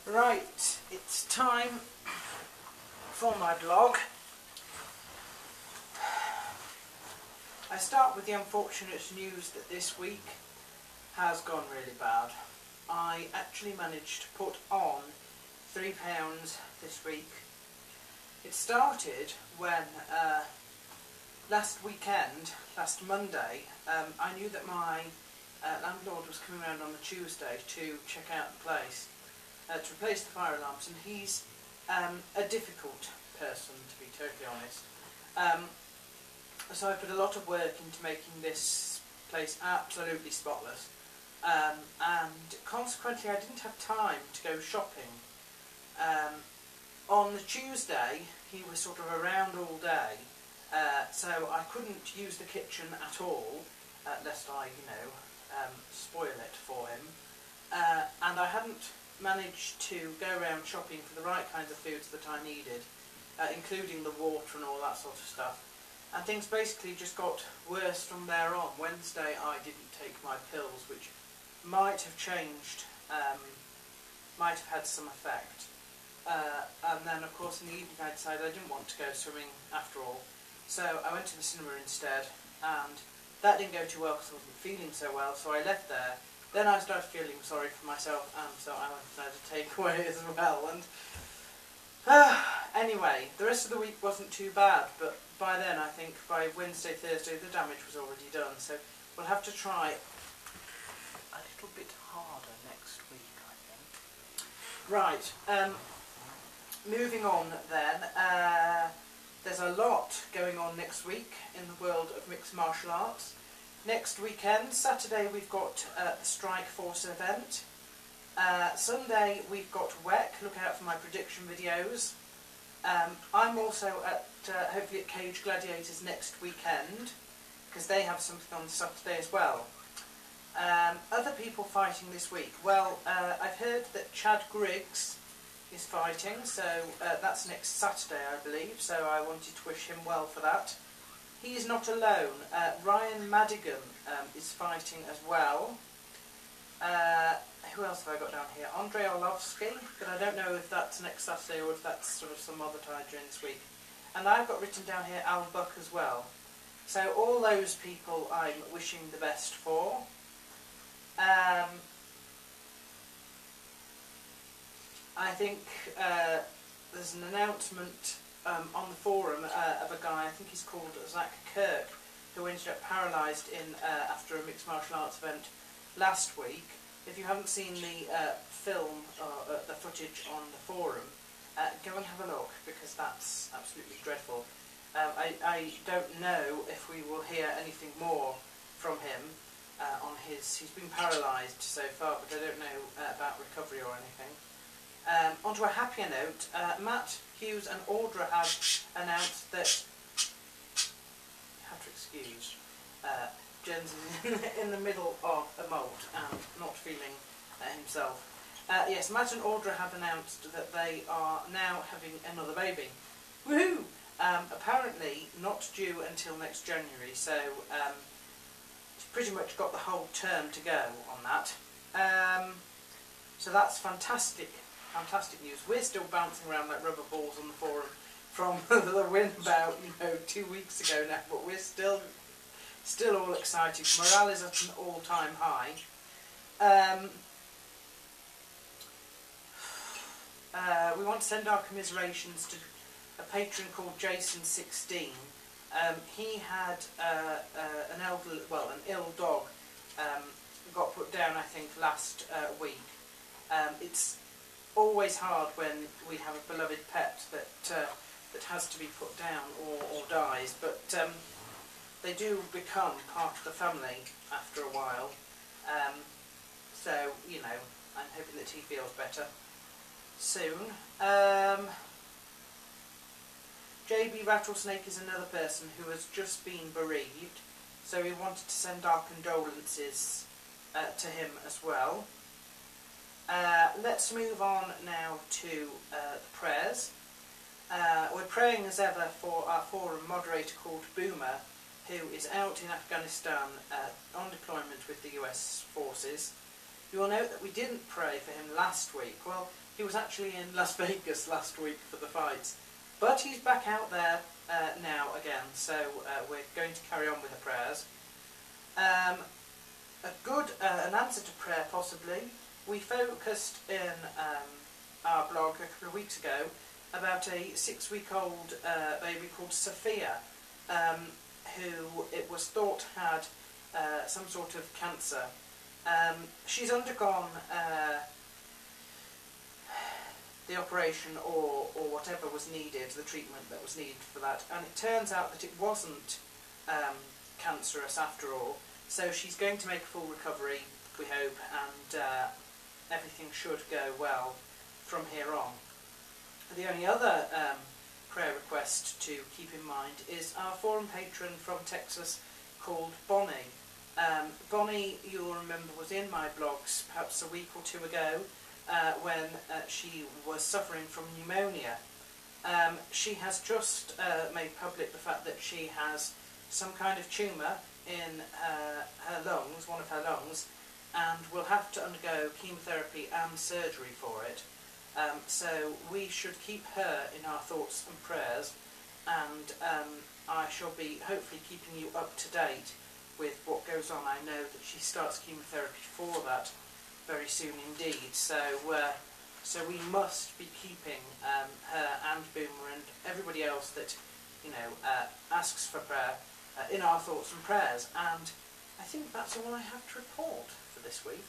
Right, it's time for my blog. I start with the unfortunate news that this week has gone really bad. I actually managed to put on £3 this week. It started when last weekend, last Monday, I knew that my landlord was coming around on the Tuesday to check out the place, to replace the fire alarms, and he's a difficult person, to be totally honest. So I put a lot of work into making this place absolutely spotless, and consequently I didn't have time to go shopping. On the Tuesday he was sort of around all day, so I couldn't use the kitchen at all, lest I, spoil it for him, and I hadn't managed to go around shopping for the right kinds of foods that I needed, including the water and all that sort of stuff. And things basically just got worse from there on. Wednesday I didn't take my pills, which might have changed, might have had some effect. And then of course in the evening I decided I didn't want to go swimming after all. So I went to the cinema instead, and that didn't go too well because I wasn't feeling so well, so I left there. Then I started feeling sorry for myself, and so I went and had a takeaway as well. And anyway, the rest of the week wasn't too bad, but by then I think by Wednesday, Thursday the damage was already done, so we'll have to try a little bit harder next week, I think. Right, moving on then, there's a lot going on next week in the world of mixed martial arts. Next weekend, Saturday, we've got the Strike Force event. Sunday we've got WEC, look out for my prediction videos. I'm also at hopefully at Cage Gladiators next weekend, because they have something on Saturday as well. Other people fighting this week, well, I've heard that Chad Griggs is fighting, so that's next Saturday I believe, so I wanted to wish him well for that. He is not alone. Ryan Madigan is fighting as well. Who else have I got down here? Andrei Orlovsky, but I don't know if that's next Saturday or if that's sort of some other time during this week. And I've got written down here Al Buck as well. So all those people I'm wishing the best for. I think there's an announcement on the forum of a guy, I think he's called Zach Kirk, who ended up paralysed after a mixed martial arts event last week. If you haven't seen the film or the footage on the forum, go and have a look, because that's absolutely dreadful. I don't know if we will hear anything more from him on he's been paralysed so far, but I don't know about recovery or anything. Onto a happier note, Matt Hughes and Audra have announced that, you have to excuse, Jens is in the middle of a molt and not feeling himself. Yes, Matt and Audra have announced that they are now having another baby. Woohoo! Apparently not due until next January, so it's pretty much got the whole term to go on that. So that's fantastic news. We're still bouncing around like rubber balls on the forum from the win about 2 weeks ago now, but we're still all excited. Morale is at an all-time high. We want to send our commiserations to a patron called Jason16. He had an ill dog got put down, I think, last week. It's always hard when we have a beloved pet that has to be put down or dies, but they do become part of the family after a while. So, I'm hoping that he feels better soon. JB Rattlesnake is another person who has just been bereaved, so we wanted to send our condolences to him as well. Let's move on now to the prayers. We're praying as ever for our forum moderator called Boomer, who is out in Afghanistan on deployment with the US forces. You will note that we didn't pray for him last week. Well, he was actually in Las Vegas last week for the fights, but he's back out there now again, so we're going to carry on with the prayers. An answer to prayer possibly. We focused in our blog a couple of weeks ago about a 6-week-old baby called Sophia, who it was thought had some sort of cancer. She's undergone the operation or whatever was needed, the treatment that was needed for that, and it turns out that it wasn't cancerous after all, so she's going to make a full recovery, we hope, and everything should go well from here on. The only other prayer request to keep in mind is our forum patron from Texas called Bonnie. Bonnie, you'll remember, was in my blogs perhaps a week or two ago when she was suffering from pneumonia. She has just made public the fact that she has some kind of tumour in her lungs, one of her lungs, and will have to undergo chemotherapy and surgery for it. So we should keep her in our thoughts and prayers, and I shall be hopefully keeping you up to date with what goes on. I know that she starts chemotherapy for that very soon indeed, so we must be keeping her and Boomer and everybody else that asks for prayer in our thoughts and prayers. And I think that's all I have to report for this week.